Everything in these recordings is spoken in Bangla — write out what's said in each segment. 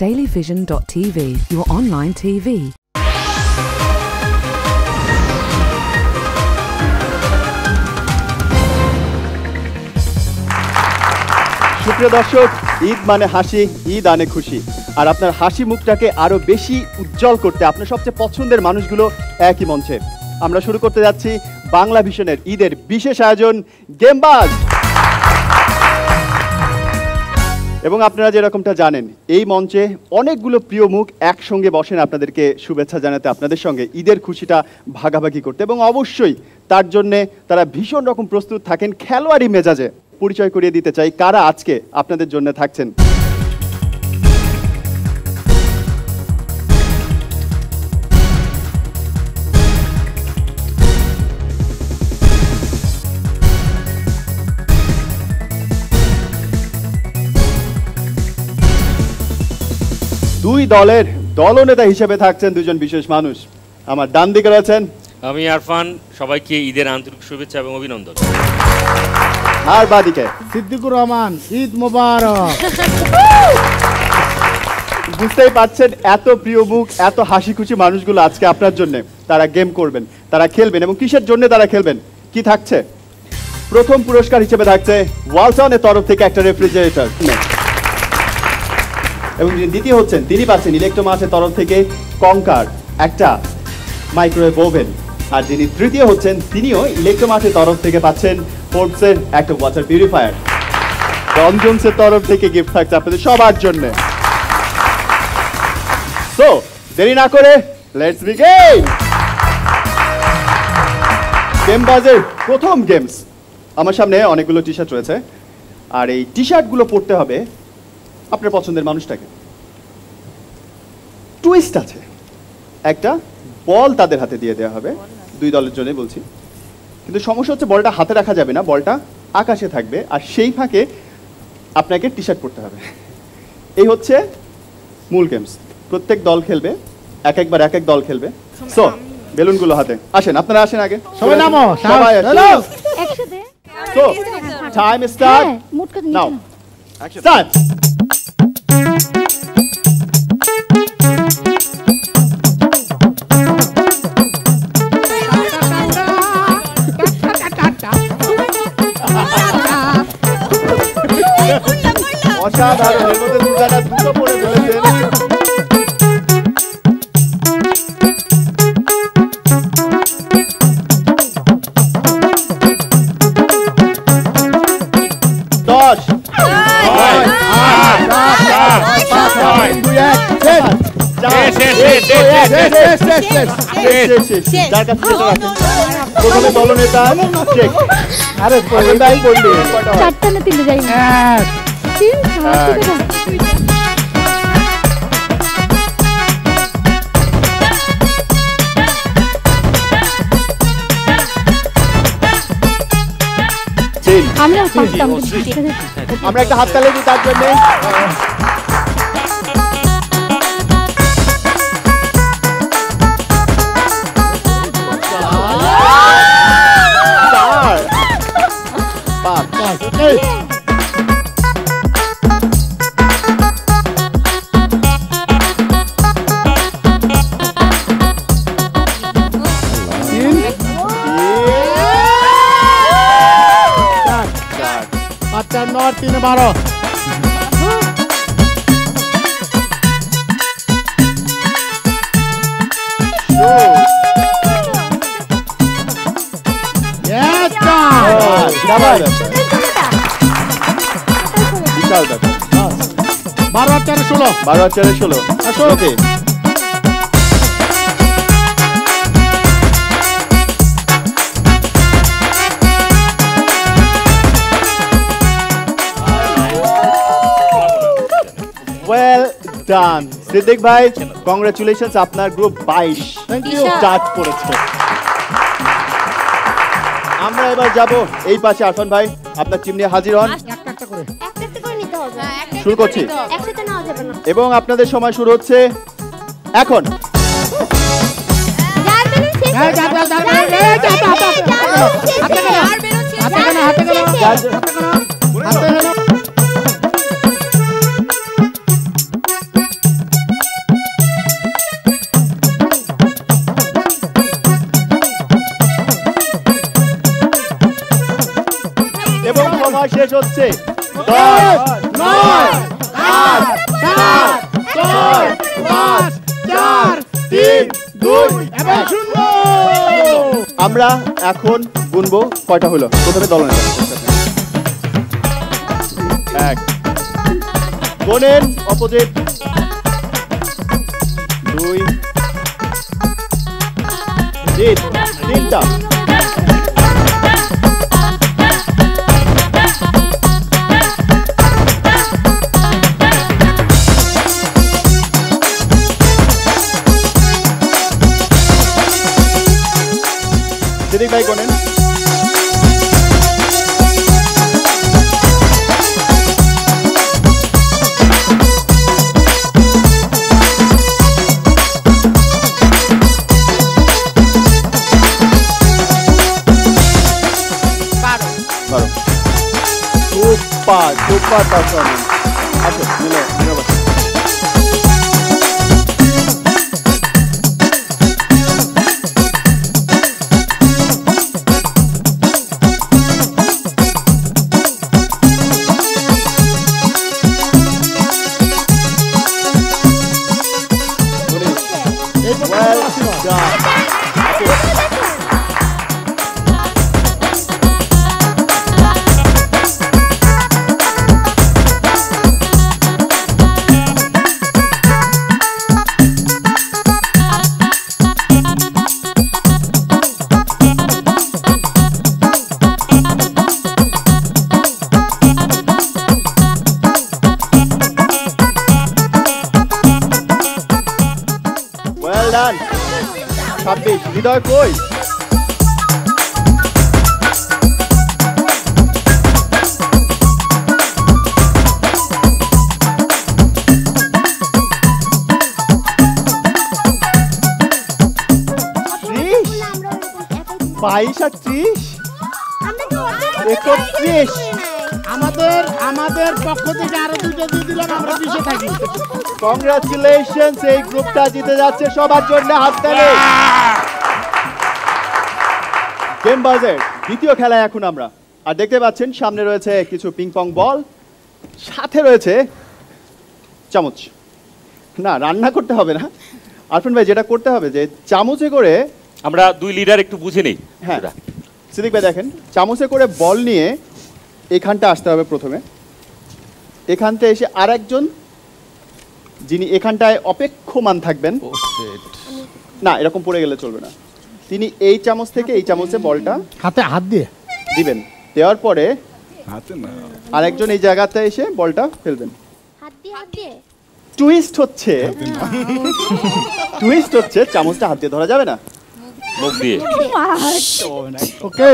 dailyvision.tv, your online TV. সুপ্রিয় দর্শক, ঈদ মানে হাসি, ঈদ আনে খুশি। আর আপনার হাসি মুখটাকে আরো বেশি উজ্জ্বল করতে আপনার সবচেয়ে পছন্দের মানুষগুলো একই মঞ্চে। আমরা শুরু করতে যাচ্ছি বাংলা ভিশনের ঈদের বিশেষ আয়োজন গেমবাজ। এবং আপনারা যেরকমটা জানেন, এই মঞ্চে অনেকগুলো প্রিয় মুখ একসঙ্গে বসেন আপনাদেরকে শুভেচ্ছা জানাতে, আপনাদের সঙ্গে ঈদের খুশিটা ভাগাভাগি করতে, এবং অবশ্যই তার জন্যে তারা ভীষণ রকম প্রস্তুত থাকেন খেলোয়াড়ি মেজাজে। পরিচয় করিয়ে দিতে চাই কারা আজকে আপনাদের জন্য থাকছেন। দুই দলের দলনেতা হিসেবে থাকছেন দুজন বিশেষ মানুষ। আমার ডান দিকে রয়েছেন আমি আরফান, সবাইকে ঈদের আন্তরিক শুভেচ্ছা এবং অভিনন্দন। আর বাদিকে সিদ্দিকুর রহমান, ঈদ মোবারক। বুঝতেই পারছেন এত প্রিয় মুখ, এত হাসি খুশি মানুষগুলো আজকে আপনার জন্য তারা গেম করবেন, তারা খেলবেন। এবং কিসের জন্য তারা খেলবেন, কি থাকছে? প্রথম পুরস্কার হিসেবে থাকছে ওয়ালসনের তরফ থেকে একটা রেফ্রিজারেটর, এবং যিনি দ্বিতীয় হচ্ছেন তিনি পাচ্ছেন ইলেকট্রোমার্টের তরফ থেকে কঙ্কার একটা মাইক্রোওয়েভ ওভেন। আর যিনি তৃতীয় হচ্ছেন তিনিও ইলেকট্রোমার্টের তরফ থেকে পাচ্ছেন ফোর্বসের একটা ওয়াটার পিউরিফায়ার। ডন জোন্সের তরফ থেকে গিফট থাকছে আপনাদের সবার জন্য। সো দেরি না করে লেটস বিগিন গেমবাজের প্রথম গেমস। আমার সামনে অনেকগুলো টি শার্ট রয়েছে, আর এই টি শার্টগুলো পরতে হবে আপনার পছন্দের মানুষটাকে। টুইস্ট আছে, একটা বল তাদের হাতে দিয়ে দেওয়া হবে, দুই দলের জন্য বলছি। কিন্তু সমস্যা হচ্ছে বলটা হাতে রাখা যাবে না, বলটা আকাশে থাকবে, আর সেই ফাঁকে আপনাকে টি শার্ট পরতে হবে। এই হচ্ছে মূল গেমস। প্রত্যেক দল খেলবে, এক একবার এক এক দল খেলবে। সো বেলুনগুলো হাতে আসেন, আপনারা আসেন আগে, সবাই নামো, সবাই একসাথে। So time start now, start. অসাধারণ, এর মধ্যে দুজনা দুটো পড়ে ফেলেছেন। প্রথমে দলনেতা চেক। আরে ভাই বললি চারটা না তিনটে যাই না। আমরা একটা হাততালি দিই তার জন্য। আচ্ছা, 9 3 12। বিশাল ব্যাপার। 12 আর 4 16। 12 আর 4 16। ওকে, ওয়েল ডান সিদ্দিক ভাই, কংগ্রাচুলেশনস, আপনার গ্রুপ 22 স্টার্ট করেছে। আমরা এবার যাব এই পাশে। আরফান ভাই, আপনার টিম নিয়ে হাজির হন। একটা করে নিতে হবে। শুরু করছি, একসাথে নেওয়া যাবে না। এবং আপনাদের সময় শুরু হচ্ছে এখন। শেষ হচ্ছে 10 9 8 7 6 5 4 3 2 এবং শূন্য। আমরা এখন গুনবো কয়টা হলো প্রথমে দলনেতা এক গোনেন অপোজিট 2 তিনটা সিদ্দিক ভাই গোনেন সুপার পারফরমেন্স আচ্ছা মিলে হৃদয় কই বাইশ আর 30 31 আমাদের পক্ষ থেকে আরো দুটো দিয়ে দিলাম, আমরা পিছিয়ে থাকি। কংগ্রাচুলেশনস, এই গ্রুপটা জিতে যাচ্ছে। সবার জন্য হাততালি। গেম বাজেট দ্বিতীয় খেলায় এখন আমরা আর দেখতে পাচ্ছেন সামনে রয়েছে কিছু পিং পং বল, সাথে রয়েছে চামচ। না, রান্না করতে হবে না আরফান ভাই, যেটা করতে হবে যে চামচে করে আমরা দুই লিডার একটু বুঝে নেই। হ্যাঁ সিদ্দিক ভাই দেখেন, চামচে করে বল নিয়ে এখানটা আসতে হবে প্রথমে। এখানটা এসে আরেকজন যিনি এখানটায় অপেক্ষমান থাকবেন, না এরকম পড়ে গেলে চলবে না, তিনি এই চামচ থেকে এই চামচে বলটা হাত দিয়ে দিবেন। দেওয়ার পরে আরেকজন এই জায়গাতে এসে বলটা ফেলবেন। টুইস্ট হচ্ছে চামচটা হাত দিয়ে ধরা যাবে না, মুখ দিয়ে। ওকে।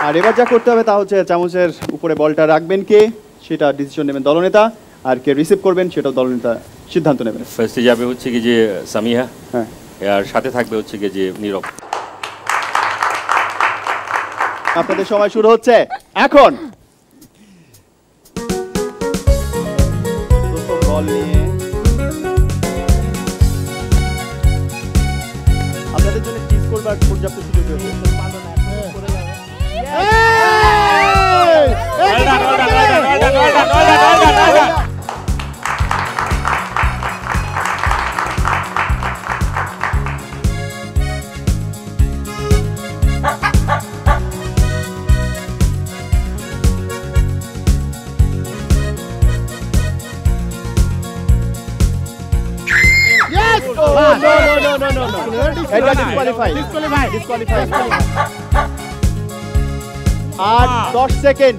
আর এবার যা করতে হবে তা হচ্ছে চামচের উপরে বলটা রাখবেন কে, সেটা ডিসিশন নেবেন দলনেতা, আর কে রিসিভ করবেন সেটা দলনেতা সিদ্ধান্ত নেবেন। ফার্স্টে যাবে হচ্ছে কি যে সামিহা, হ্যাঁ, আর সাথে থাকবে হচ্ছে কি যে নীরব। আপনাদের সময় শুরু হচ্ছে এখন। প্রথম বল নিয়ে আপনাদের জন্য টিজ করবার পর্যাপ্ত সুযোগ রয়েছে। আর 10 সেকেন্ড।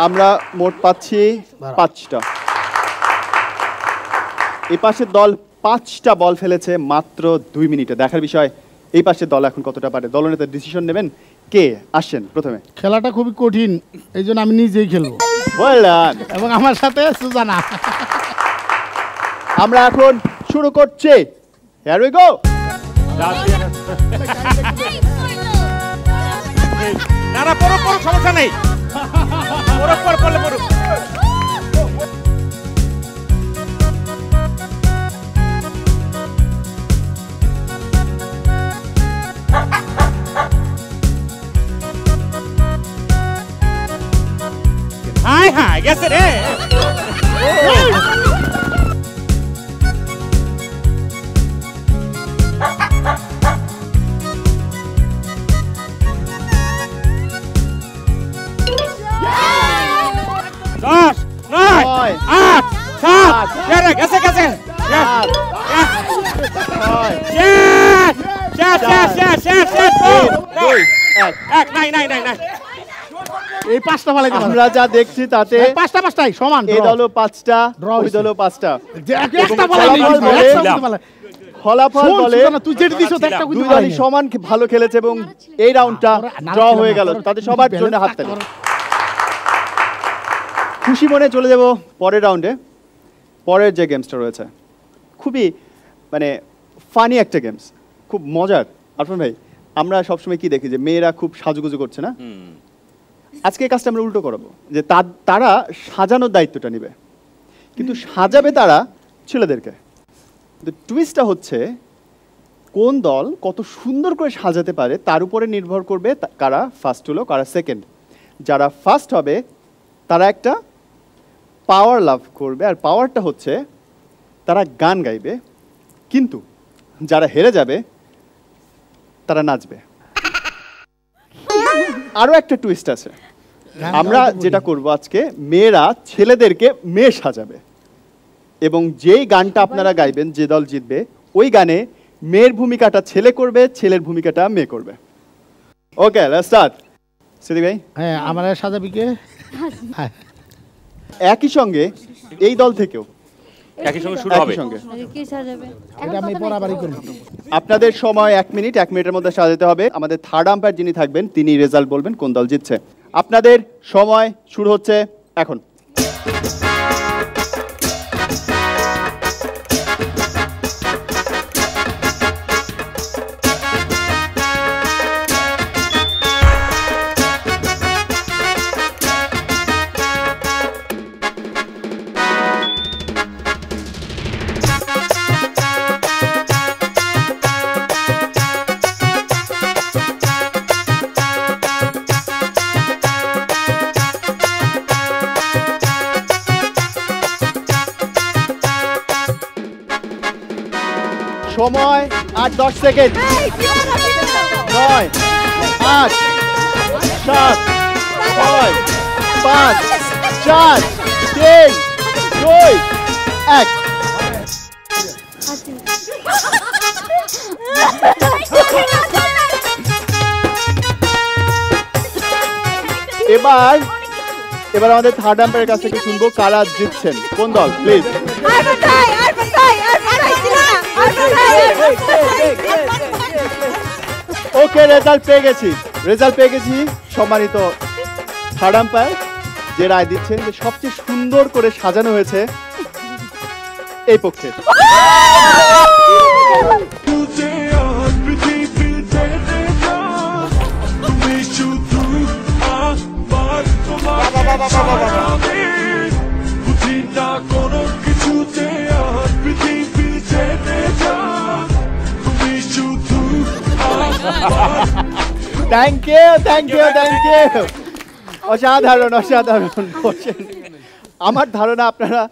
আমরা মোট পাচ্ছি 5টা। এই পাশের দল 5টা বল ফেলেছে মাত্র 2 মিনিটে। দেখার বিষয় এই পাশের দল এখন কতটা পারে। দলনেতা ডিসিশন নেবেন, কে আসেন প্রথমে। খেলাটা খুবই কঠিন, এই জন্য আমি নিজেই খেলবো এবং আমার সাথে সুজানা। আমরা এখন শুরু করছি। Here we go. না পড়ো, সমস্যা নেই। হাই হাই গেছে রে দশ নয় আট সাত গেছে গেছে এই পাঁচটা ফেলে আমরা যা দেখছি তাতে পাঁচটাই সমান এই দলও 5টা ওই দলও 5টা একটা ফলাফল বলে তুই যেটা দিছো একটা দুই দলই সমান ভালো খেলেছে এবং এই রাউন্ডটা ড্র হয়ে গেল তাদের সবার জন্য হাততালি খুশি মনে চলে যাব পরের রাউন্ডে পরের যে গেমসটা রয়েছে খুবই মানে ফানি একটা গেমস খুব মজার আরফান ভাই আমরা সবসময় কি দেখি যে মেয়েরা খুব সাজুগুজু করছে না আজকে এই কাজটা আমরা উল্টো করাবো যে তারা সাজানোর দায়িত্বটা নেবে কিন্তু সাজাবে তারা ছেলেদেরকে কিন্তু টুইস্টটা হচ্ছে কোন দল কত সুন্দর করে সাজাতে পারে তার উপরে নির্ভর করবে কারা ফার্স্ট হলো কারা সেকেন্ড যারা ফার্স্ট হবে তারা একটা পাওয়ার লাভ করবে আর পাওয়ারটা হচ্ছে তারা গান গাইবে কিন্তু যারা হেরে যাবে তারা নাচবে আরো একটা টুইস্ট আছে আমরা যেটা করব আজকে মেয়েরা ছেলেদেরকে মেয়ে সাজাবে এবং যেই গানটা আপনারা গাইবেন যে দল জিতবে ওই গানে মেয়ের ভূমিকাটা ছেলে করবে ছেলের ভূমিকাটা মেয়ে করবে ওকে লেটস স্টার্ট সিদ্দিক ভাই হ্যাঁ আমরা সাজাবি কে একই সঙ্গে এই দল থেকেও একই সঙ্গে শুরু হবে কি সাজাবে এটা আমি বরাবরই করব আপনাদের সময় 1 মিনিট 1 মিনিটের মধ্যে সাজাতে হবে আমাদের থার্ড আম্পায়ার যিনি থাকবেন তিনি রেজাল্ট বলবেন কোন দল জিতছে আপনাদের সময় শুরু হচ্ছে এখন সময় 8-10 সেকেন্ড 9 8 7 6 5 4 3 2 1 এবার আমাদের থার্ড আম্পায়ারের কাছ থেকে শুনবো কারা জিতছেন কোন দল প্লিজ ওকে রেজাল্ট পেয়ে গেছি সম্মানিত থার্ড আম্পায়ার যে রায় দিচ্ছেন যে সবচেয়ে সুন্দর করে সাজানো হয়েছে এই পক্ষে থ্যাংক ইউ অসাধারণ আমার ধারণা আপনারা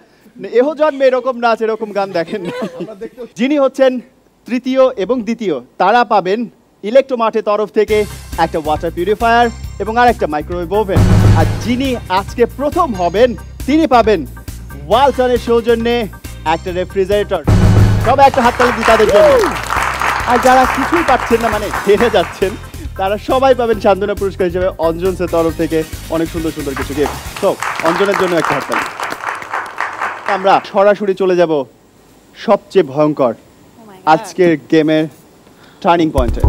এহ জন্মে এরকম নাচ এরকম গান দেখেন যিনি হচ্ছেন তৃতীয় এবং দ্বিতীয় তারা পাবেন ইলেকট্রো মার্টের তরফ থেকে একটা ওয়াটার পিউরিফায়ার এবং আরেকটা মাইক্রোওয়েভ ওভেন আর যিনি আজকে প্রথম হবেন তিনি পাবেন ওয়ালটনের সৌজন্যে একটা রেফ্রিজারেটর সবাই একটা হাততালি দিই তাদের জন্য আর যারা কিছুই পাচ্ছেন না মানে হেরে যাচ্ছেন তারা সবাই পাবেন সান্ত্বনা পুরস্কার হিসেবে অঞ্জনসের তরফ থেকে অনেক সুন্দর সুন্দর কিছু গিফট তো অঞ্জনের জন্য একটা হাততালি আমরা সরাসরি চলে যাব সবচেয়ে ভয়ঙ্কর আজকের গেমের টার্নিং পয়েন্টে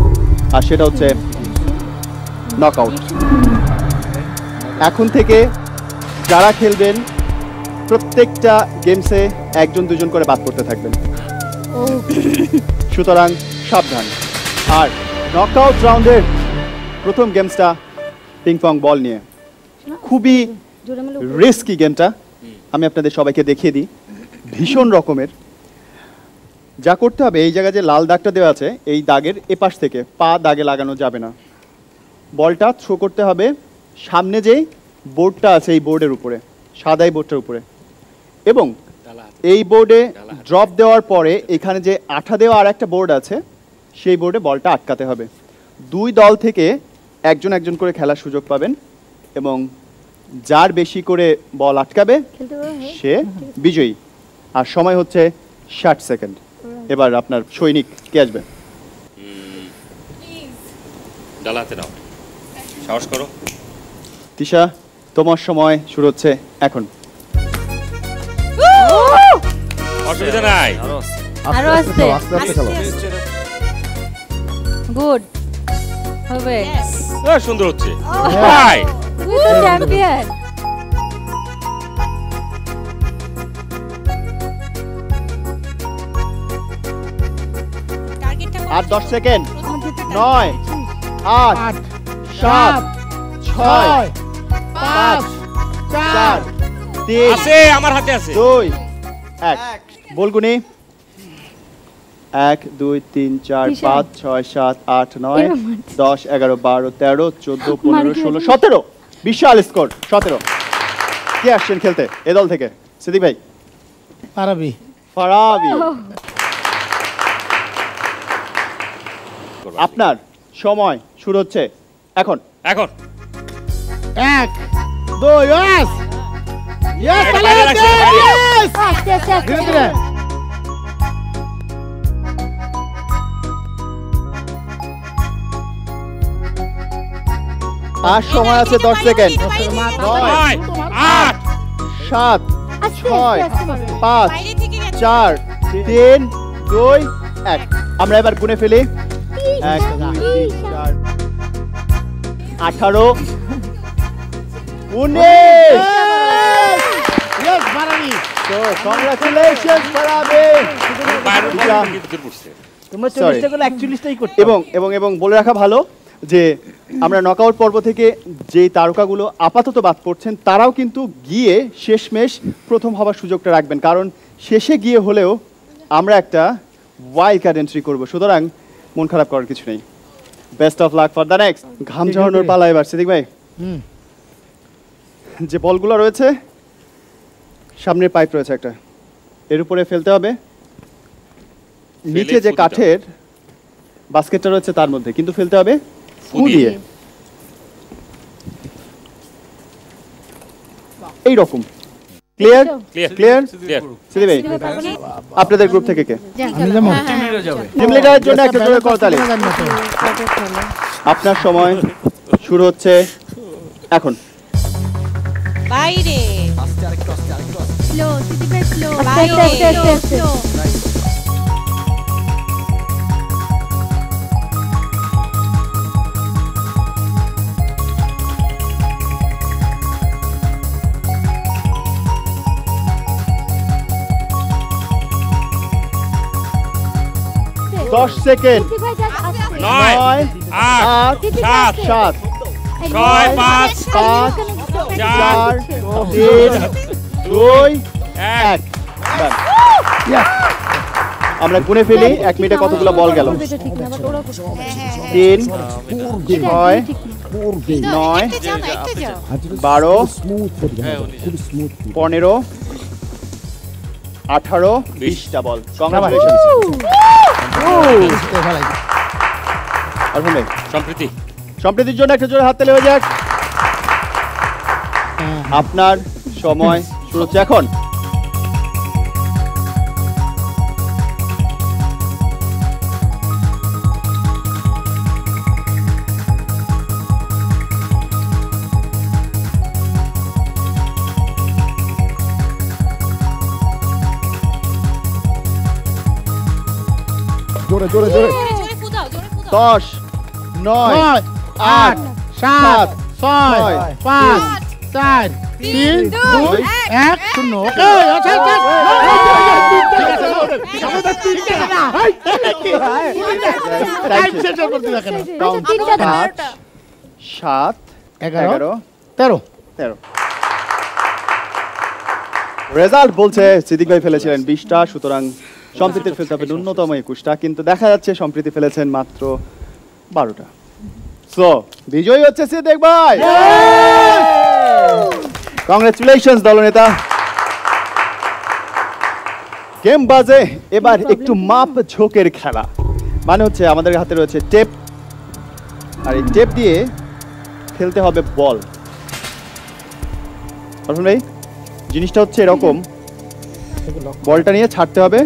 আর সেটা হচ্ছে নকআউট এখন থেকে যারা খেলবেন প্রত্যেকটা গেমসে একজন দুজন করে বাদ করতে থাকবেন সুতরাং সাবধান আর নকআউট রাউন্ডের প্রথম গেমসটা পিং পং বল নিয়ে খুবই জোরে মেলে রিস্কি গেমটা আমি আপনাদের সবাইকে দেখিয়ে দিই, ভীষণ রকমের। যা করতে হবে, এই জায়গায় যে লাল দাগটা দেওয়া আছে, এই দাগের এপাশ থেকে পা দাগে লাগানো যাবে না। বলটা থ্রো করতে হবে সামনে যেই বোর্ডটা আছে, এই বোর্ডের উপরে, সাদা এই বোর্ডটার উপরে, এবং এই বোর্ডে ড্রপ দেওয়ার পরে এখানে যে আঠা দেওয়া আর একটা বোর্ড আছে, সেই বোর্ডে বলটা আটকাতে হবে। দুই দল থেকে একজন একজন করে খেলার সুযোগ পাবেন, এবং যার বেশি করে বল আটকাবে খেলতে পারবে? সে বিজয়ী। আর সময় হচ্ছে 60 সেকেন্ড। এবার আপনার সৈনিক কে আসবে? ডালা হাতে নাও, সাহস করো। তিশা, তোমার সময় শুরু হচ্ছে এখন। অসুবিধা নাই। আরো আস্তে খেলো। গুড হবে সুন্দর হচ্ছে ভাই। তুই তো চ্যাম্পিয়ন আর 10 সেকেন্ড। 9 8 7 6 5 4 3 আছে, আমার হাতে আছে। 2 1 বলগুনি। 1 2 3 4 5 6 7 8 9 10 11 12 13 14 15 16 17। বিশাল স্কোর, 17। কে আসছেন খেলতে এ দল থেকে? সিদ্দিক ভাই। পারাবি। ফারাবি, আপনার সময় শুরু হচ্ছে এখন। এখন 1 2 ইয়েস ইয়েস এটা বাইরে রাখছি, বাইরে। আস্তে আস্তে আস্তে ধীরে ধীরে। আর সময় আছে 10 সেকেন্ড। 9 8 7 আস্তে 6 আস্তে 5 4 3 2 1। আমরা এবার গুনে ফেলি। 1 2 3 4 18 19। ইয়েস পারাবি। তো কংগ্রাচুলেশনস ফারাবি। বাইরে আচ্ছা। ভিতর পড়ছে। তোমরা Sorry. 40টা করে 41টাই করতে। এবং বলে রাখা ভালো যে আমরা নকআউট পর্ব থেকে যেই তারকাগুলো আপাতত বাদ পড়ছেন, তারাও কিন্তু গিয়ে শেষমেশ প্রথম হওয়ার সুযোগটা রাখবেন, কারণ শেষে গিয়ে হলেও আমরা একটা ওয়াইল্ড কার্ড এন্ট্রি করবো। সুতরাং মন খারাপ করার কিছু নেই। Best of luck for the next. ঘাম ঝরানোর পালা এবার সিদ্দিক ভাই। যে বলগুলো রয়েছে, সামনের পাইপ রয়েছে একটা, এর উপরে ফেলতে হবে। নিচে যে ফুটিটা। কাঠের বাস্কেটটা রয়েছে তার মধ্যে, কিন্তু ফেলতে হবে ফু দিয়ে। এই রকম। Clear clear clear clear. Siddique ভাই, আপনাদের গ্রুপ থেকে কে? আমি যেমন টিম লিডারের জন্য একটা জোরে করতালি। আপনার সময় শুরু হচ্ছে এখন। বাইরে স্লো সিটি ভাই স্লো বাইরে আস্তে আস্তে আস্তে দশ সেকেন্ড। সিটি ভাই জাস্ট আস্তে 9 8 7 7 6 5 5 4 3 2 1। 1। আমরা গুনে ফেলি 1 মিনিটে কতগুলো বল গেল। এটা ঠিক না বাট ওরা করছে 3 এটা 6 ঠিক না 9 একটু যাও না, একটু যাও 12 15 18 20টা বল। কংগ্রাচুলেশন। সম্প্রীতি সম্প্রীতির জন্য একটা জোরে হাততালি হয়ে যাক। আপনার সময় শুরু হচ্ছে এখন। জোরে জোরে জোরে। জোরে ফুদাও 10 9 8 7 6 5 4 3 2 1 0। ওকে আচ্ছা আচ্ছা। টাইম শেষ করতে দেখেন। তিনটা 5 7 11 13 13। রেজাল্ট বলছে সিদ্দিক ভাই ফেলেছিলেন 20টা, সুতরাং সম্প্রীতির ফেলতে হবে ন্যূনতম 21টা, কিন্তু দেখা যাচ্ছে সম্প্রীতি ফেলেছেন মাত্র 12টা। সো বিজয়ী হচ্ছে সিদ্দিক ভাই। কংগ্রেচুলেশনস দলনেতা। গেম বাজে এবার একটু মাপ ঝোঁকের খেলা, মানে হচ্ছে আমাদের হাতে রয়েছে টেপ, আর এই টেপ দিয়ে খেলতে হবে বল। অর্পণ ভাই, জিনিসটা হচ্ছে এরকম, বলটা নিয়ে ছাড়তে হবে,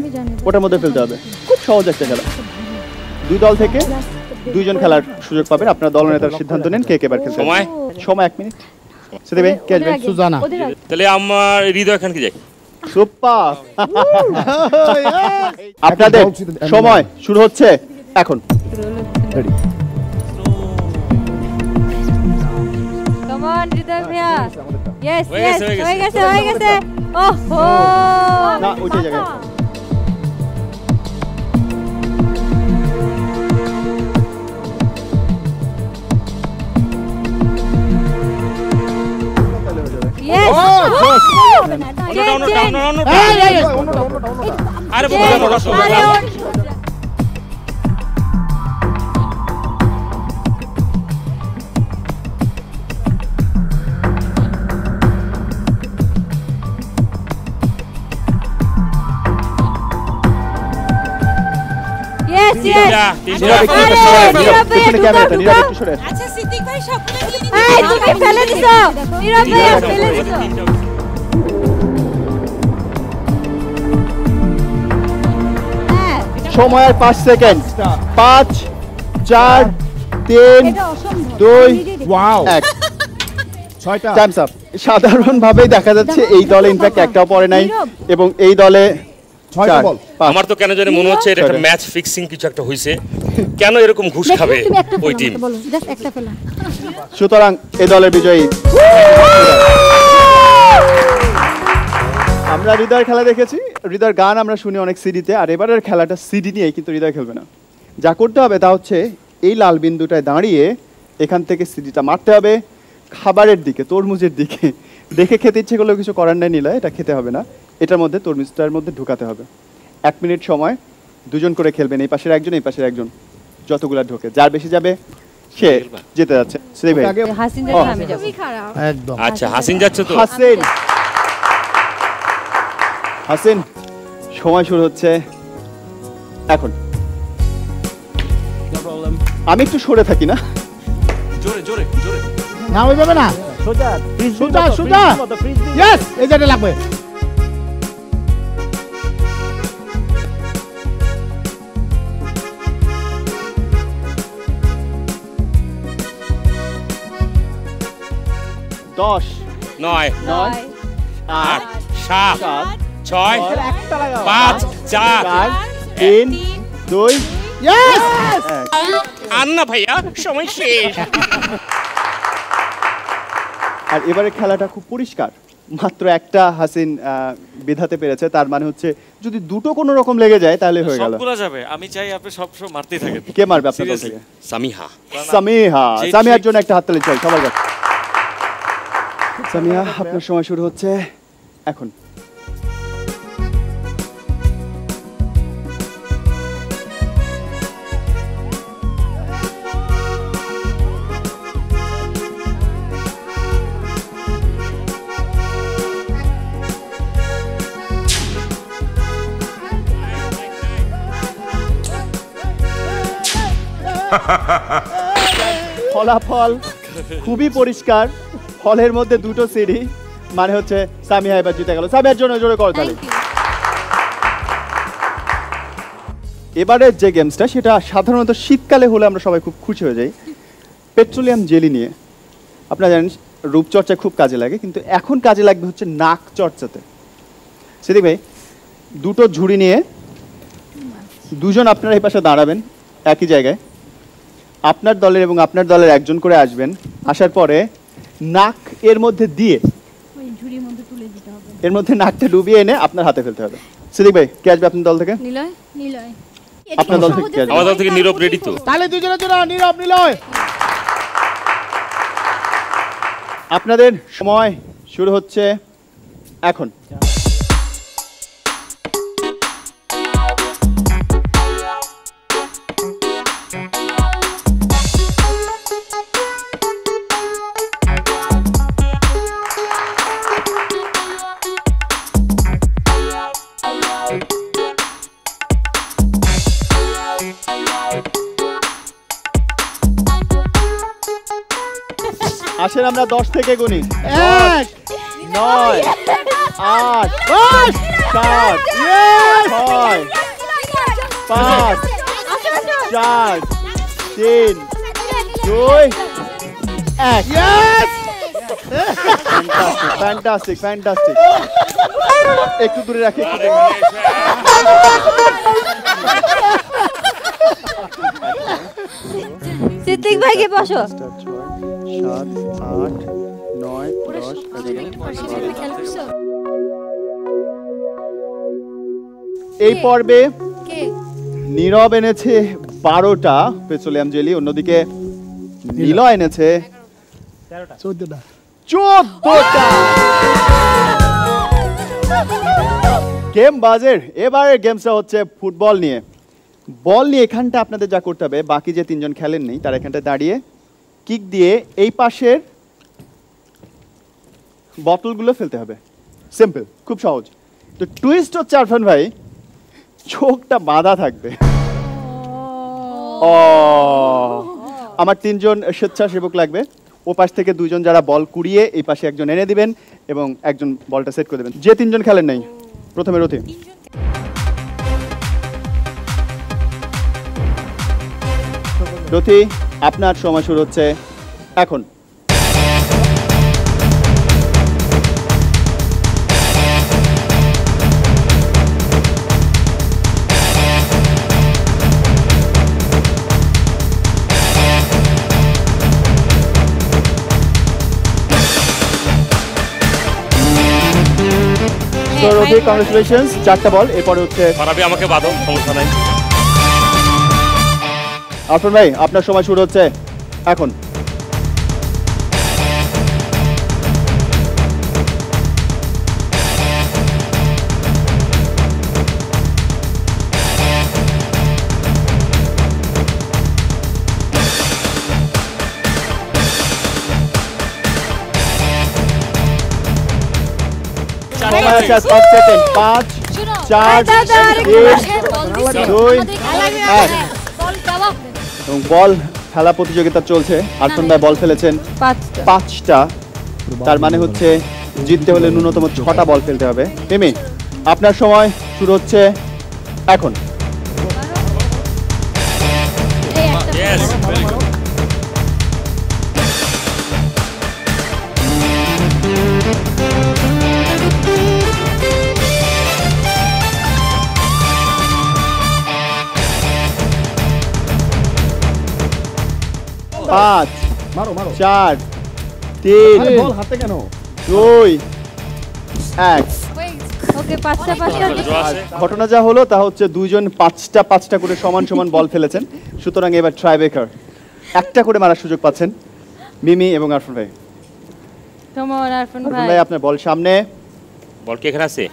ওটার মধ্যে ফেলতে হবে। খুব সহজ একটা খেলা। দুই দল থেকে দুইজন খেলার সুযোগ পাবেন। আপনার দলনেতার সিদ্ধান্ত নেন কে কেবার খেলতে হবে। সময় 1 মিনিট। সিদ্দিক ভাই কে আসবে? সুজানা। তাহলে আমার হৃদয় খান কি যাই। সুপার। আপনাদের সময় শুরু হচ্ছে এখন। Come on, হৃদয় ভাইয়া। Yes, হয়ে yes, গেছে, হয়ে গেছে, হয়ে গেছে। ওহো। না, ওইটাই জায়গায়। Yes. Down down down. আরে Yes. আরে ওর- Yes, yes. তিনটা পিছনে ক্যামেরাটা নীরব একটু সরে আসো। আচ্ছা সিদ্দিক ভাই সবগুলো ফেলে দিন। এই তুমি ফেলে দিছো। নীরব ভাইয়া ফেলে দিছো। হ্যাঁ, সময় আর 5 সেকেন্ড। 5 4 3 2 ওয়াও 1। 6টা। Times up. সাধারণভাবেই দেখা যাচ্ছে এই দলে ইনফ্যাক্ট একটাও পড়ে নাই, এবং এই দলে 6টা চার, বল। পাঁচ। আমার তো কেন জানি মনে হচ্ছে এটা একটা ম্যাচ ফিক্সিং কিছু একটা হইছে। কেন এরকম ঘুষ খাবে তুমি একটা ওই টিম? বলো, জাস্ট একটা ফেলা। সুতরাং এই দলের বিজয়ী। আমরা হৃদয়ের খেলা দেখেছি, হৃদয়ের গান আমরা শুনি অনেক সিডিতে, আর এবারের খেলাটা সিডি নিয়ে, কিন্তু হৃদয় খেলবে না। যা করতে হবে তা হচ্ছে এই লাল বিন্দুটায় দাঁড়িয়ে এখান থেকে সিডিটা মারতে হবে খাবারের দিকে, তরমুজের দিকে। দেখে খেতে ইচ্ছে করলেও কিছু করার নাই নিলয়, এটা খেতে হবে না। এটার মধ্যে তরমুজটার মধ্যে ঢুকাতে হবে। 1 মিনিট সময়, দুজন করে খেলবেন, এই পাশের একজন এই পাশের একজন, যতগুলা ঢোকে যার বেশি যাবে সে জিতে যাচ্ছে। সিদ্দিক ভাই। হাসিন যাবে, আমি যাবো। একদম। আচ্ছা হাসিন যাচ্ছে তো। হাসিন, হাসিন সময় শুরু হচ্ছে এখন। আমি একটু সরে থাকি না? না হয়ে যাবে না। সোজা সোজা। ইয়েস, এই যেটা লাগবে। দশ, 9 9, 8 7 6 5 4 4 3 2 ইয়েস। আন্না ভাইয়া সময় শেষ। আর এবারে খেলাটা খুব পরিষ্কার, মাত্র একটা হাসিন বিধাতে পেরেছে, তার মানে হচ্ছে যদি দুটো কোনো রকম লেগে যায় তাহলে হয়ে গেল। সবগুলা যাবে। আমি চাই আপনি সব সময় মারতেই থাকেন। কে মারবে আপনার দল Seriously? থেকে? সামিহা। সামিহা। যে সামিহার trick- জন্য একটা হাততালি চাই সবার কাছে। সামিহা, আপনার সময় শুরু হচ্ছে এখন। ফলাফল খুবই পরিষ্কার, ফলের মধ্যে দুটো সিডি, মানে হচ্ছে সামিহা এবার জিতে গেল। সামিহার জন্য জোরে করো তালি। এবারের যে গেমসটা সেটা সাধারণত শীতকালে হলে আমরা সবাই খুব খুশি হয়ে যাই, পেট্রোলিয়াম জেলি নিয়ে। আপনারা জানেন রূপচর্চায় খুব কাজে লাগে, কিন্তু এখন কাজে লাগবে হচ্ছে নাক চর্চাতে। সিদ্দিক ভাই, দুটো ঝুড়ি নিয়ে দুজন আপনারা এই পাশে দাঁড়াবেন একই জায়গায়, আপনার দলের এবং আপনার দলের একজন করে আসবেন। আসার পরে নাক এর মধ্যে দিয়ে এর মধ্যে নাকটা ডুবিয়ে এনে আপনার হাতে ফেলতে হবে। সিদ্দিক ভাই, কে আসবে আপনার দল থেকে? নিলয়, নিলয়। আপনার দল থেকে কে আসবে? আমার দল থেকে নীরব রেডি তো। তাহলে দুজনের জন্য নীরব নিলয়। আপনাদের সময় শুরু হচ্ছে এখন। আসেন আমরা 10 থেকে গুনি। 1 9 8 10 7 6 5 4 3 2 1 ইয়েস ফ্যান্টাস্টিক ফ্যান্টাস্টিক। একটু দূরে রাখি। সিদ্দিক ভাইকে বসো। 7 8 9 10 এই পর্বে নীরব এনেছে 12টা পেট্রোলিয়াম জেলি, অন্যদিকে নীলা এনেছে 14টা। 14টা। গেম বাজের এবারের গেমসটা হচ্ছে ফুটবল নিয়ে। বল নিয়ে এখানটা আপনাদের যা করতে হবে, বাকি যে 3 জন খেলেননি তারা এখানটায় দাঁড়িয়ে কিক দিয়ে এই পাশের বোতলগুলো ফেলতে হবে। সিম্পল, খুব সহজ। তো টুইস্ট হচ্ছে আরফান ভাই, চোখটা বাঁধা থাকবে। ও আমার 3 জন স্বেচ্ছাসেবক লাগবে। ও পাশ থেকে 2 জন যারা বল কুড়িয়ে এই পাশে একজন এনে দিবেন এবং একজন বলটা সেট করে দেবেন। যে 3 জন খেলেন নাই, প্রথমে রথি। রথি, আপনার সময় শুরু হচ্ছে এখন। So, Rodhi, congratulations, 4টা বল। এরপরে হচ্ছে ফারাবি, আমাকে বাঁধো, সমস্যা নাই। আরফান ভাই, আপনার সময় শুরু হচ্ছে এখন। সময় আছে 5 সেকেন্ড। 5 4 3 2 1। এবং বল খেলা প্রতিযোগিতা চলছে। আরফান ভাই বল ফেলেছেন 5টা। তার মানে হচ্ছে জিততে হলে ন্যূনতম 6টা বল ফেলতে হবে। মিমি, আপনার সময় শুরু হচ্ছে এখন। Yes, very good. পাঁচ, মারো মারো। 4 3 আরে বল হাতে কেন? 2 1। ওকে, 5টা 5টা। Draw আছে। ঘটনা যা হলো তা হচ্ছে 2 জন 5টা করে সমান সমান বল ফেলেছেন। সুতরাং এবার ট্রাইব্রেকার, একটা করে মারার সুযোগ পাচ্ছেন মিমি এবং আরফান ভাই। কাম অন আরফান আরফান ভাই। ভাই, আপনার বল সামনে বল কি এখানে আছে?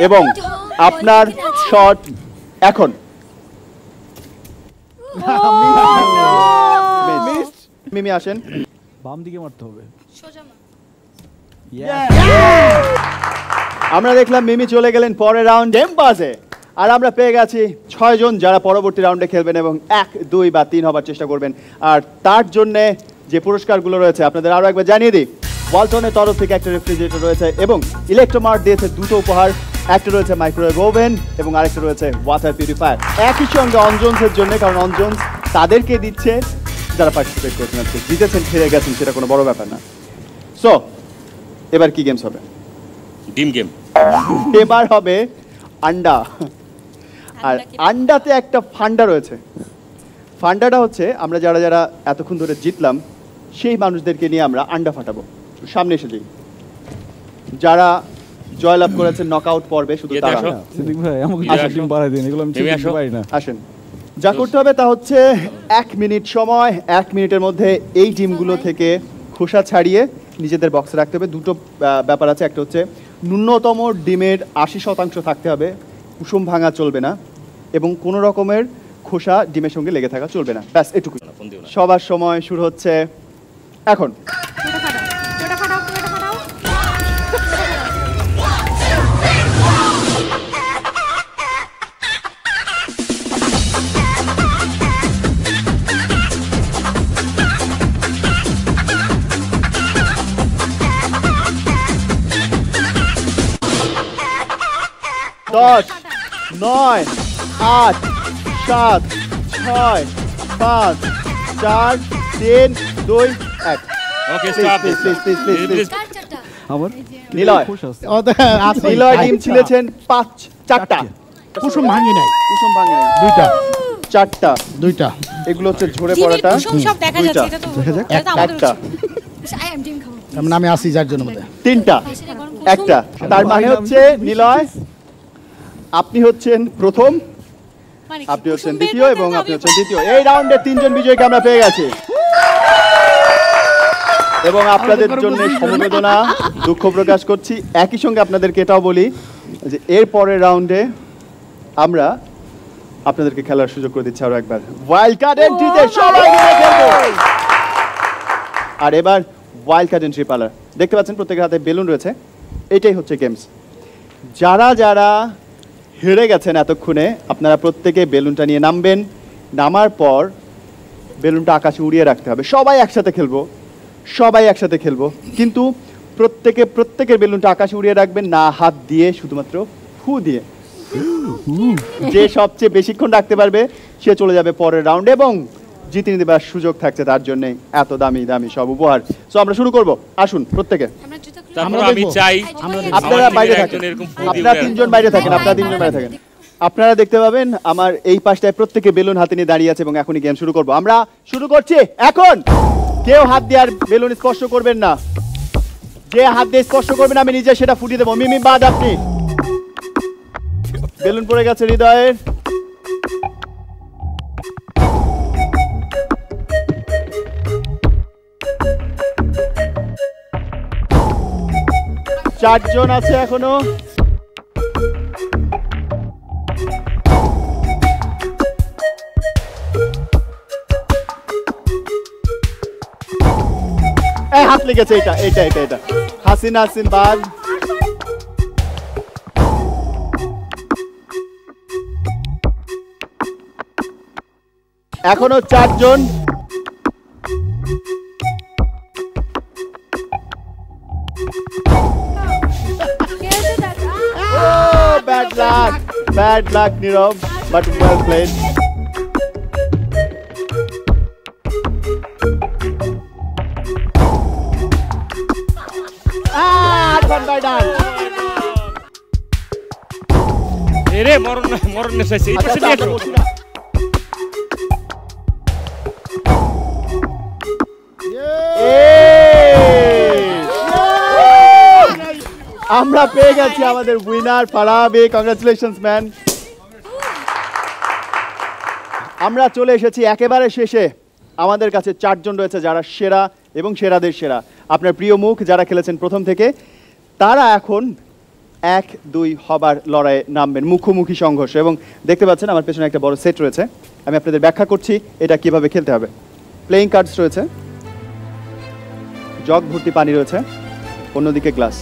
এবং আপনার শট এখন। Missed. মিমি আসেন। বাম দিকে মারতে হবে। আমরা দেখলাম মিমি চলে গেলেন পরের রাউন্ড গেম বাজে, আর আমরা পেয়ে গেছি 6 জন যারা পরবর্তী রাউন্ডে খেলবেন এবং 1 2 বা 3 হবার চেষ্টা করবেন। আর তার জন্য যে পুরস্কারগুলো রয়েছে আপনাদের আরো একবার জানিয়ে দিই। ওয়ালটনের তরফ থেকে একটা রেফ্রিজারেটর রয়েছে এবং ইলেকট্রোমার্ট দিয়েছে 2টো উপহার। একটা রয়েছে মাইক্রোওয়েভ ওভেন এবং আরেকটা রয়েছে ওয়াটার পিউরিফায়ার। একই সঙ্গে অনজন্সের জন্য, কারণ অনজন্স তাদেরকে দিচ্ছে যারা পার্টিসিপেট করছেন। আজকে জিতেছেন, ফিরে গেছেন, সেটা কোনো বড় ব্যাপার না। সো এবার কি গেমস হবে? ডিম গেম। এবার হবে আন্ডা। আর আন্ডাতে একটা ফান্ডা রয়েছে। ফান্ডাটা হচ্ছে আমরা যারা যারা এতক্ষণ ধরে জিতলাম সেই মানুষদেরকে নিয়ে আমরা আন্ডা ফাটাবো। সামনে এসে যাই। যারা জয়লাভ করেছে নকআউট পর্বে, শুধু এতে তারা। আসো। সিদ্দিক ভাই আমাকে আসো। টিম বাড়াই দিন, এগুলো আমি নেমে ঠিক আসো। পারি না। আসেন, যা করতে হবে তা হচ্ছে 1 মিনিট সময়। 1 মিনিটের মধ্যে এই ডিমগুলো থেকে খোসা ছাড়িয়ে নিজেদের বক্সে রাখতে হবে। দুটো ব্যাপার আছে, একটা হচ্ছে ন্যূনতম ডিমের 80% থাকতে হবে, কুসুম ভাঙা চলবে না, এবং কোনো রকমের খোসা ডিমের সঙ্গে লেগে থাকা চলবে না। ব্যাস এটুকু। ফোন দিও না। সবার সময় শুরু হচ্ছে এখন। 10 9 8 7 6 5 4 3 2 1 ওকে Please, stop please, please, please, please, please. আমার নিলয় ও তো আছে নিলয় ডিম ছিলেছেন 4টা কুসুম ভাঙি নাই কুসুম ভাঙে নাই। দুইটা 4টা দুইটা এগুলো হচ্ছে ঝরে ডিমের পড়াটা কুসুম সব দেখা যাচ্ছে, এটা তো এটা তো আমাদের একটা ডিম খাবো। তার মানে আমি আসি যার জন্য মধ্যে 3টা সেটা গরম কুসুম। একটা তার মানে হচ্ছে নিলয় আপনি হচ্ছেন প্রথম মানে কি, আপনি হচ্ছেন কুসুম বের দ্বিতীয় করতে এবং হবে, আপনি হচ্ছেন তৃতীয় এই রাউন্ডে 3জন বিজয়ীকে আমরা পেয়ে গেছি এবং আপনাদের জন্য সমবেদনা দুঃখ প্রকাশ করছি একই সঙ্গে আপনাদেরকে এটাও বলি যে এর পরের রাউন্ডে আমরা আপনাদেরকে খেলার সুযোগ করে দিচ্ছি আরো একবার ওয়াইল্ড কার্ড এন্ট্রিতে সবাই মিলে খেলবো আর এবার ওয়াইল্ড কার্ড এন্ট্রি পালা দেখতে পাচ্ছেন প্রত্যেকের হাতে বেলুন রয়েছে এটাই হচ্ছে গেমস যারা যারা হেরে গেছেন এতক্ষণে আপনারা প্রত্যেকে বেলুনটা নিয়ে নামবেন নামার পর বেলুনটা আকাশে উড়িয়ে রাখতে হবে সবাই একসাথে খেলবো কিন্তু প্রত্যেকের বেলুনটা আকাশে উড়িয়ে রাখবেন না হাত দিয়ে শুধুমাত্র ফু দিয়ে যে সবচেয়ে বেশিক্ষণ রাখতে পারবে সে চলে যাবে পরের রাউন্ড এবং জিতে নিতে পারার সুযোগ থাকছে তার জন্য এত দামি দামি সব উপহার সো আমরা শুরু করব আসুন প্রত্যেকে আমরা জুতো খুলে তারপর আমরা আমি দেখবো। চাই আপনারা আমার বাইরে টিমের থাকেন একজন এরকম ফু দিয়ে আপনারা উড়ে 3জন বাইরে থাকেন আপনারা দেখতে পাবেন আমার এই পাশটায় প্রত্যেকে বেলুন হাতে নিয়ে দাঁড়িয়ে আছে এবং এখনই গেম শুরু করব আমরা শুরু করছি এখন কেউ হাত দিয়ে আর বেলুন স্পর্শ করবেন না যে হাত দিয়ে স্পর্শ করবেন আমি নিজে সেটা ফুটিয়ে দেবো মিমি বাদ আপনি বেলুন পড়ে গেছে হৃদয়ের চারজন আছে এখনো এই হাত লেগেছে এটা হাসিন বাদ এখনো চারজন ব্যাড লাক নীরব বাট ওয়েল প্লেড এরে মরণ নেশাইছে এই পাশে নিয়ে আসো। আমরা পেয়ে গেছি আমাদের উইনার ফারাবি কংগ্রাচুলেশনস ম্যান আমরা চলে এসেছি একেবারে শেষে আমাদের কাছে 4জন রয়েছে যারা সেরা এবং সেরাদের সেরা আপনার প্রিয় মুখ যারা খেলেছেন প্রথম থেকে তারা এখন 1-2 হবার লড়াইয়ে নামবেন মুখোমুখি সংঘর্ষ এবং দেখতে পাচ্ছেন আমার পেছনে একটা বড় সেট রয়েছে আমি আপনাদের ব্যাখ্যা করছি এটা কিভাবে খেলতে হবে প্লেইং কার্ডস রয়েছে জগ ভর্তি পানি রয়েছে অন্যদিকে গ্লাস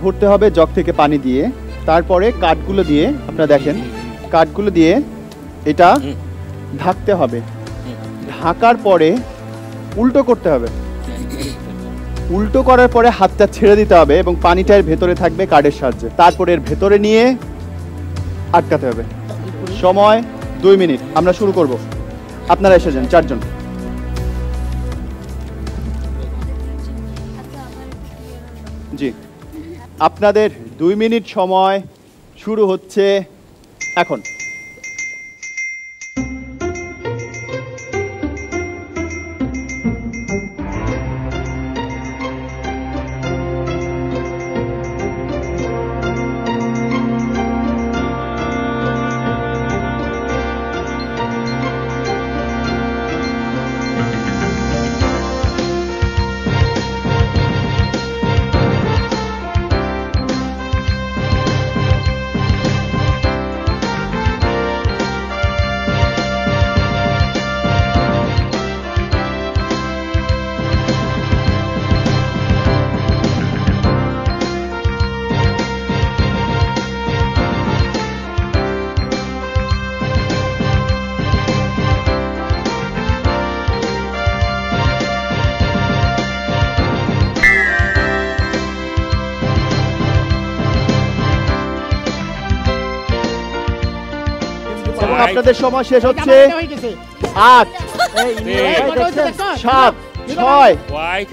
ভরতে হবে জগ থেকে পানি দিয়ে তারপরে কাঠগুলো দিয়ে আপনারা দেখেন কাঠগুলো দিয়ে এটা ঢাকতে হবে ঢাকার পরে উল্টো করতে হবে উল্টো করার পরে হাতটা ছেড়ে দিতে হবে এবং পানিটা এর ভেতরে থাকবে কার্ডের সাহায্যে তারপরে এর ভেতরে নিয়ে আটকাতে হবে সময় 2 মিনিট আমরা শুরু করব আপনারা এসে যান 4জন জি আপনাদের 2 মিনিট সময় শুরু হচ্ছে এখন এবং আপনাদের সময় শেষ হচ্ছে 8 7 6 হোয়াইট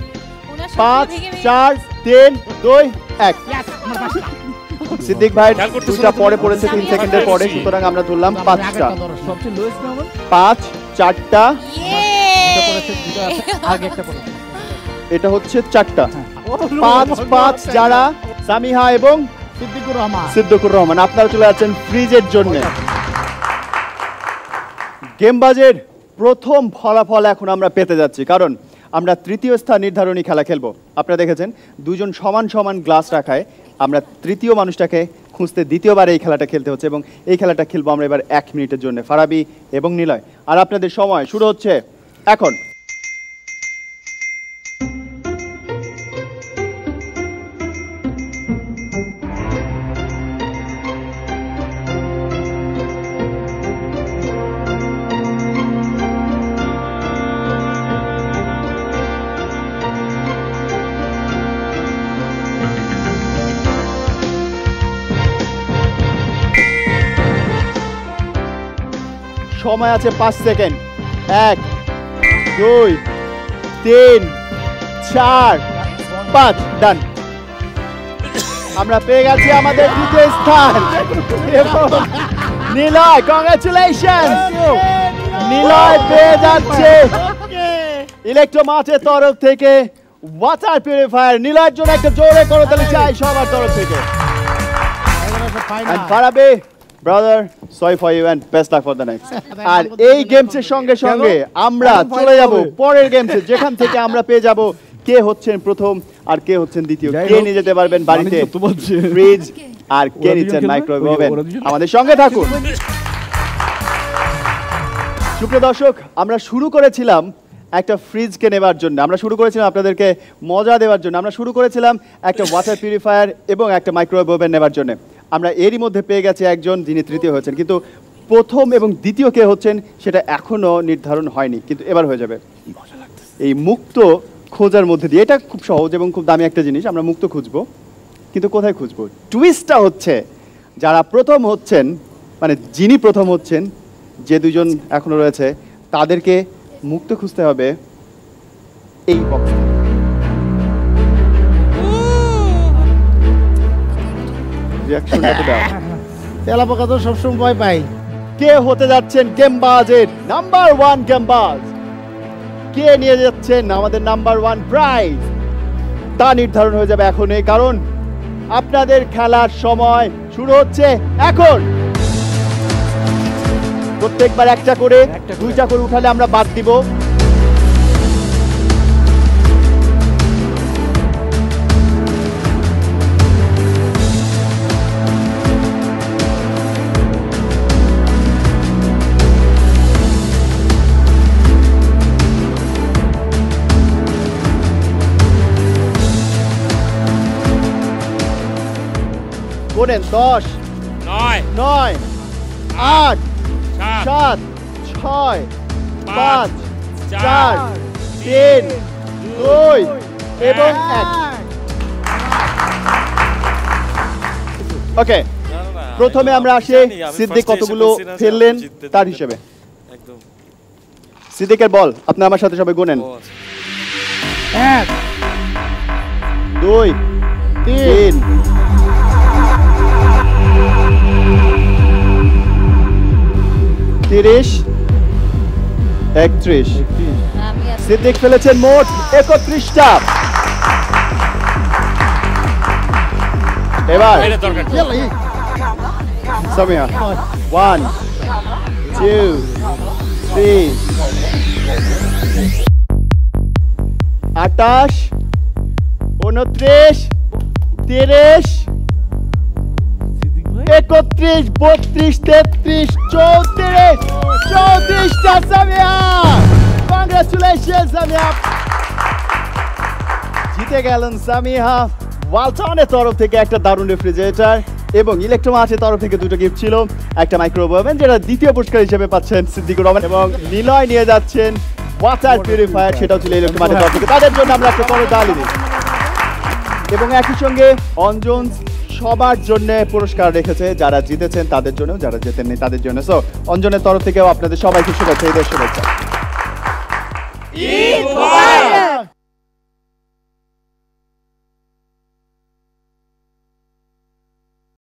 5 4 3 2 1 সিদ্দিক ভাই দুইটা পরে পড়েছে 3 সেকেন্ডের পরে, সুতরাং আমরা ধরলাম 5টা। সবচেয়ে লোয়েস্ট নাম্বার 5 4টা, আগে একটা পড়েছে। এটা হচ্ছে 4টা। 5 5 যারা সামিহা এবং সিদ্দিকুর রহমান। সিদ্দিকুর রহমান, আপনারা চলে যাচ্ছেন ফ্রিজের জন্য। গেমবাজের প্রথম ফলাফল এখন আমরা পেতে যাচ্ছি, কারণ আমরা তৃতীয় স্থান নির্ধারণী খেলা খেলবো। আপনারা দেখেছেন দুজন সমান সমান গ্লাস রাখায় আমরা তৃতীয় মানুষটাকে খুঁজতে দ্বিতীয়বার এই খেলাটা খেলতে হচ্ছে, এবং এই খেলাটা খেলবো আমরা এবার 1 মিনিটের জন্য, ফারাবি এবং নিলয়। আর আপনাদের সময় শুরু হচ্ছে এখন। সময় আছে 5 সেকেন্ড। 1 2 3 4 5 ডান। আমরা পেয়ে গেছি আমাদের দ্বিতীয় স্থান। নিলয়, কংগ্রাচুলেশন। নিলয় পেয়ে যাচ্ছে ইলেকট্রোমার্টের তরফ থেকে ওয়াটার পিউরিফায়ার। নিলয়ের জন্য একটা জোরে করতালি চাই সবার তরফ থেকে। And Farabi, brother, sorry for you and best luck for the next. আর এই গেমসের সঙ্গে সঙ্গে আমরা চলে যাব পরের গেমসে, যেখান থেকে আমরা পেয়ে যাব কে হচ্ছেন প্রথম আর কে হচ্ছেন দ্বিতীয়, কে নিয়ে যেতে পারবেন বাড়িতে ফ্রিজ, আর কে নিচ্ছেন মাইক্রোওয়েভ ওভেন। আমাদের সঙ্গে থাকুন। সুপ্রিয় দর্শক, আমরা শুরু করেছিলাম একটা ফ্রিজকে নেবার জন্য, আমরা শুরু করেছিলাম আপনাদেরকে মজা দেওয়ার জন্য, আমরা শুরু করেছিলাম একটা ওয়াটার পিউরিফায়ার এবং একটা মাইক্রোওয়েভ ওভেন নেবার জন্য। আমরা এরই মধ্যে পেয়ে গেছি একজন যিনি তৃতীয় হয়েছেন, কিন্তু প্রথম এবং দ্বিতীয় কে হচ্ছেন সেটা এখনো নির্ধারণ হয়নি, কিন্তু এবার হয়ে যাবে। এই মুক্ত খোঁজার মধ্যে দিয়ে, এটা খুব সহজ এবং খুব দামি একটা জিনিস, আমরা মুক্ত খুঁজবো, কিন্তু কোথায় খুঁজবো? টুইস্টটা হচ্ছে যারা প্রথম হচ্ছেন, মানে যিনি প্রথম হচ্ছেন, যে দুজন এখনো রয়েছে, তাদেরকে মুক্ত খুঁজতে হবে এই বক্সে। রিঅ্যাকশনটা তো দাও। তেলাপোকা তো সবসময় ভয় পাই। কে হতে যাচ্ছেন গেমবাজের নাম্বার 1 গেমবাজ? কে নিয়ে যাচ্ছেন আমাদের নাম্বার 1 প্রাইজ? তা নির্ধারণ হয়ে যাবে এখনই, কারণ আপনাদের খেলার সময় শুরু হচ্ছে এখন। প্রত্যেকবার একটা করে, দুইটা করে উঠালে আমরা বাদ দিব। গোনেন 10 9 9 8 7 6 5 4 3 2 এবং 1। ওকে, প্রথমে আমরা আসি সিদ্দিক কতগুলো ফেললেন তার হিসেবে। একদম সিদ্দিকের বল, আপনি আমার সাথে সবাই গোনেন। 1 2 3 30 31। সিদ্দিক ফেলেছেন মোট 31টা। এবার সামিয়া 1 2 3 28 29 30 31 32 33 34 34টা সামিয়া। কংগ্রাচুলেশন সামিয়া, জিতে গেলেন সামিয়া। ওয়ালটনের তরফ থেকে একটা দারুণ রেফ্রিজারেটর এবং ইলেকট্রোমার্টের তরফ থেকে দুটো গিফট ছিল, একটা মাইক্রোওয়েভ ওভেন, যেটা দ্বিতীয় পুরস্কার হিসেবে পাচ্ছেন সিদ্দিকুর রহমান, এবং নিলয় নিয়ে যাচ্ছেন ওয়াটার পিউরিফায়ার, সেটাও ছিল ইলেকট্রোমার্টের তরফ থেকে। তাদের জন্য আমরা একটা বড় তালি দিই। এবং একই সঙ্গে অঞ্জন, সবার জন্য পুরস্কার রেখেছে, যারা জিতেছেন তাদের জন্য, যারা জেতেননি তাদের জন্য। সো অঞ্জনের তরফ থেকেও আপনাদের সবাইকে শুভেচ্ছা, ঈদের শুভেচ্ছা।